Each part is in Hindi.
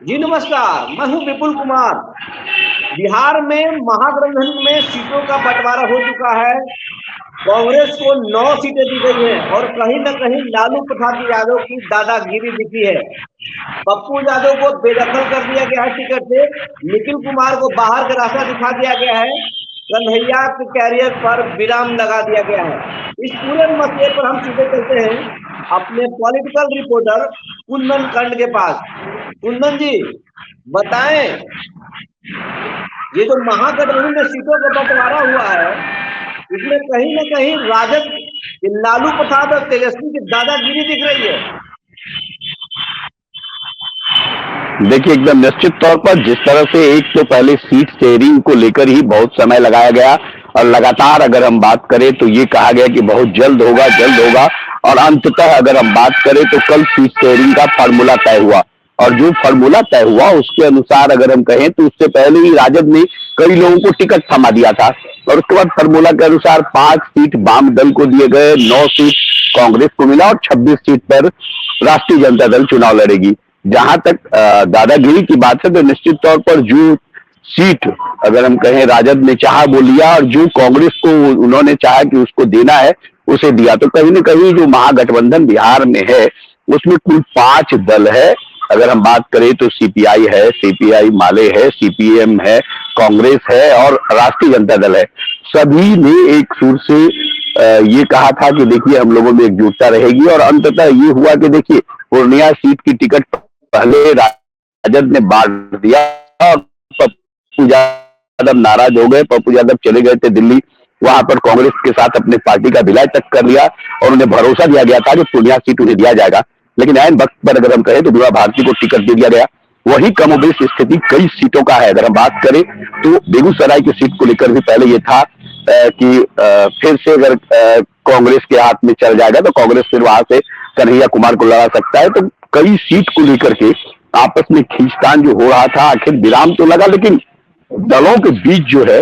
जी नमस्कार, मैं हूं विपुल कुमार। बिहार में महागठबंधन में सीटों का बंटवारा हो चुका है। कांग्रेस को 9 सीटें दी गई हैं और कहीं न कहीं लालू प्रसाद यादव की दादागिरी दिखी है। पप्पू यादव को बेदखल कर दिया गया है टिकट से, निखिल कुमार को बाहर का रास्ता दिखा दिया गया है, कन्हैया के कैरियर पर विराम लगा दिया गया है। इस पूरे मसले पर हम सीधे चलते हैं अपने पॉलिटिकल रिपोर्टर कुंदन कंड के पास। कुंदन जी, बताएं, ये जो महागठबंधन में सीटों का बंटवारा हुआ है, इसमें कहीं न कहीं राजद लालू प्रसाद और तेजस्वी की दादागिरी दिख रही है। देखिए, एकदम निश्चित तौर पर जिस तरह से एक तो पहले सीट शेयरिंग को लेकर ही बहुत समय लगाया गया और लगातार अगर हम बात करें तो ये कहा गया कि बहुत जल्द होगा और अंततः अगर हम बात करें तो कल सीट शेयरिंग का फार्मूला तय हुआ और जो फार्मूला तय हुआ उसके अनुसार अगर हम कहें तो उससे पहले ही राजद ने कई लोगों को टिकट थमा दिया था और उसके बाद फार्मूला के अनुसार 5 सीट वाम दल को दिए गए, 9 सीट कांग्रेस को मिला और 26 सीट पर राष्ट्रीय जनता दल चुनाव लड़ेगी। जहां तक दादागिरी की बात है तो निश्चित तौर पर जो सीट अगर हम कहें राजद ने चाहा वो लिया और जो कांग्रेस को उन्होंने चाहा कि उसको देना है उसे दिया। तो कहीं न कहीं जो महागठबंधन बिहार में है उसमें कुल 5 दल है। अगर हम बात करें तो सीपीआई है, सीपीआई माले है, सीपीएम है, कांग्रेस है और राष्ट्रीय जनता दल है। सभी ने एक सुर से ये कहा था कि देखिए हम लोगों में एकजुटता रहेगी और अंततः ये हुआ कि देखिए पूर्णिया सीट की टिकट पहले राजद ने बांट दिया और पप्पू यादव नाराज हो गए। पप्पू यादव चले गए थे दिल्ली, वहां पर कांग्रेस के साथ अपने पार्टी का विलय तक कर लिया और उन्हें भरोसा दिया गया था कि पूर्णिया सीट उन्हें दिया जाएगा। लेकिन ऐन वक्त पर अगर हम कहें तो बीमा भारती को टिकट दे दिया गया। वही कमोबेश स्थिति कई सीटों का है। अगर हम बात करें तो बेगूसराय की सीट को लेकर भी पहले ये था कि फिर से अगर कांग्रेस के हाथ में चल जाएगा तो कांग्रेस फिर वहां से कन्हैया कुमार को लड़ा सकता है। तो कई सीट को लेकर के आपस में खींचतान जो हो रहा था, आखिर विराम तो लगा लेकिन दलों के बीच जो है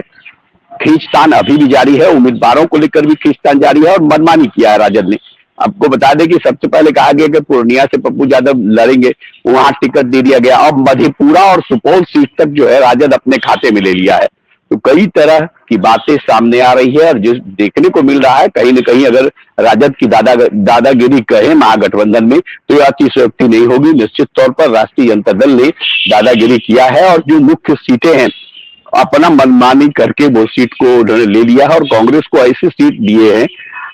खींचतान अभी भी जारी है। उम्मीदवारों को लेकर भी खींचतान जारी है और मनमानी किया है राजद ने। आपको बता दें कि सबसे पहले कहा गया कि पूर्णिया से पप्पू यादव लड़ेंगे, वहां टिकट दे दिया गया। अब मधेपुरा और सुपौल सीट तक जो है राजद अपने खाते में ले लिया है। तो कई तरह की बातें सामने आ रही है और जो देखने को मिल रहा है कहीं न कहीं अगर राजद की दादागिरी कहे महागठबंधन में तो यह अतिशयोक्ति नहीं होगी। निश्चित तौर पर राष्ट्रीय जनता दल ने दादागिरी किया है और जो मुख्य सीटें हैं अपना मनमानी करके वो सीट को उन्होंने ले लिया है और कांग्रेस को ऐसी सीट दिए हैं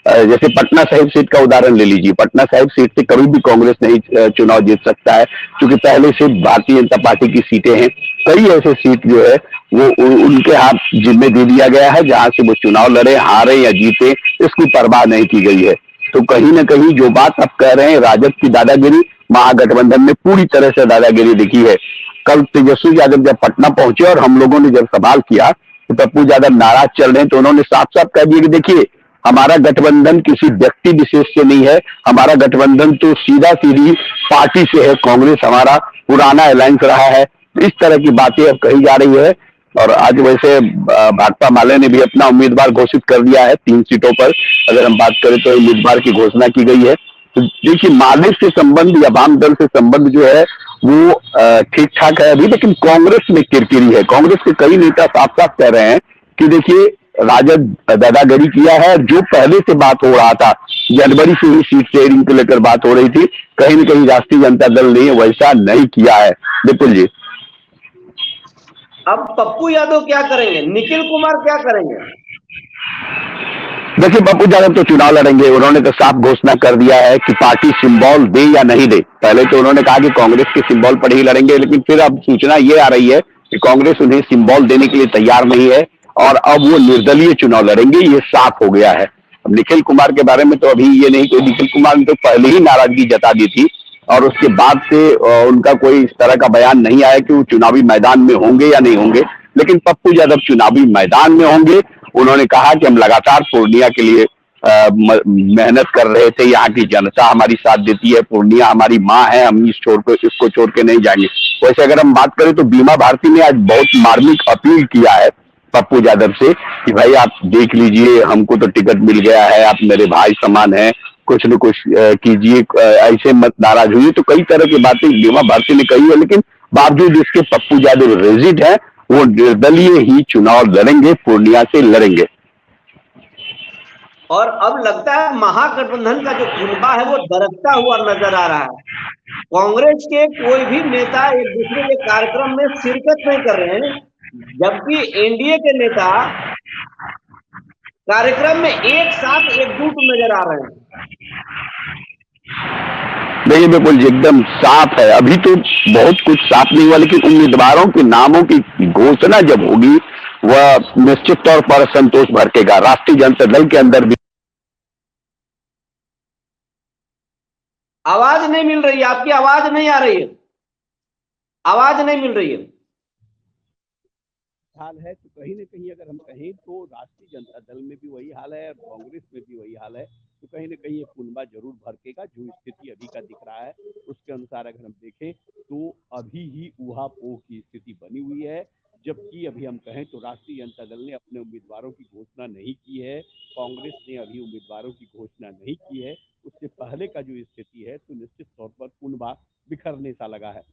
जैसे पटना साहिब सीट का उदाहरण ले लीजिए। पटना साहिब सीट से कभी भी कांग्रेस नहीं चुनाव जीत सकता है क्योंकि पहले से भारतीय जनता पार्टी की सीटें हैं। कई ऐसे सीट जो है वो उनके हाथ जिम्मे दे दिया गया है जहां से वो चुनाव लड़े, हारे या जीते इसकी परवाह नहीं की गई है। तो कहीं ना कहीं जो बात आप कह रहे हैं राजद की दादागिरी, महागठबंधन में पूरी तरह से दादागिरी दिखी है। कल तेजस्वी यादव जब पटना पहुंचे और हम लोगों ने जब सवाल किया तो पप्पू यादव नाराज चल रहे हैं तो उन्होंने साफ साफ कह दिया कि देखिए हमारा गठबंधन किसी व्यक्ति विशेष से नहीं है, हमारा गठबंधन तो सीधा सीधी पार्टी से है। कांग्रेस हमारा पुराना अलायंस रहा है। इस तरह की बातें अब कही जा रही है और आज वैसे भाकपा माले ने भी अपना उम्मीदवार घोषित कर दिया है 3 सीटों पर। अगर हम बात करें तो उम्मीदवार की घोषणा की गई है। तो देखिए माले से संबंध या वाम दल से संबंध जो है वो ठीक ठाक है अभी, लेकिन कांग्रेस में किरकिरी है। कांग्रेस के कई नेता साफ साफ कह रहे हैं कि देखिए राजद दादागिरी किया है। जो पहले से बात हो रहा था, जनवरी से ही सीट शेयरिंग को लेकर बात हो रही थी, कहीं न कहीं राष्ट्रीय जनता दल ने वैसा नहीं किया है। विपुल जी, अब पप्पू यादव क्या करेंगे, निखिल कुमार क्या करेंगे? देखिए पप्पू यादव तो चुनाव लड़ेंगे। उन्होंने तो साफ घोषणा कर दिया है कि पार्टी सिंबल दे या नहीं दे। पहले तो उन्होंने कहा कि कांग्रेस के सिंबल पर ही लड़ेंगे, लेकिन फिर अब सूचना ये आ रही है कि कांग्रेस उन्हें सिंबल देने के लिए तैयार नहीं है और अब वो निर्दलीय चुनाव लड़ेंगे, ये साफ हो गया है। अब निखिल कुमार के बारे में तो अभी ये नहीं कोई, निखिल कुमार ने तो पहले ही नाराजगी जता दी थी और उसके बाद से उनका कोई इस तरह का बयान नहीं आया कि वो चुनावी मैदान में होंगे या नहीं होंगे। लेकिन पप्पू यादव चुनावी मैदान में होंगे। उन्होंने कहा कि हम लगातार पूर्णिया के लिए मेहनत कर रहे थे, यहाँ की जनता हमारी साथ देती है, पूर्णिया हमारी माँ है, हम इसको छोड़ के नहीं जाएंगे। वैसे अगर हम बात करें तो बीमा भारती ने आज बहुत मार्मिक अपील किया है पप्पू यादव से कि भाई आप देख लीजिए, हमको तो टिकट मिल गया है, आप मेरे भाई समान हैं, कुछ न कुछ कीजिए, ऐसे मत नाराज हुई। तो कई तरह की बातें बीमा भारती ने कही है, लेकिन बावजूद इसके पप्पू यादव रेजिड है, वो निर्दलीय ही चुनाव लड़ेंगे, पूर्णिया से लड़ेंगे। और अब लगता है महागठबंधन का जो कुनबा है वो दरकता हुआ नजर आ रहा है। कांग्रेस के कोई भी नेता एक दूसरे के कार्यक्रम में शिरकत नहीं कर रहे हैं, जबकि एनडीए के नेता कार्यक्रम में एक साथ एकजुट नजर आ रहे हैं। देखिए बिल्कुल एकदम साफ है, अभी तो बहुत कुछ साफ नहीं हुआ, लेकिन उम्मीदवारों के नामों की घोषणा जब होगी वह निश्चित तौर पर संतोष भड़केगा। राष्ट्रीय जनता दल के अंदर भी आवाज नहीं मिल रही है, आपकी आवाज नहीं आ रही है, आवाज नहीं मिल रही है। हाल है तो कहीं ना कहीं अगर हम कहें तो राष्ट्रीय जनता दल में भी वही हाल है और कांग्रेस में भी वही हाल है, तो कहीं ना कहीं ये कुनबा जरूर भड़केगा। जो स्थिति अभी का दिख रहा है उसके अनुसार अगर हम देखें तो अभी ही ऊहापोह की स्थिति बनी हुई है, जबकि अभी हम कहें तो राष्ट्रीय जनता दल ने अपने उम्मीदवारों की घोषणा नहीं की है, कांग्रेस ने अभी उम्मीदवारों की घोषणा नहीं की है। उससे पहले का जो स्थिति है तो निश्चित तौर पर कुनबा बिखरने सा लगा है।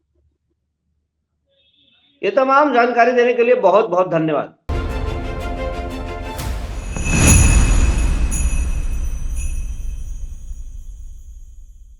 ये तमाम जानकारी देने के लिए बहुत बहुत धन्यवाद।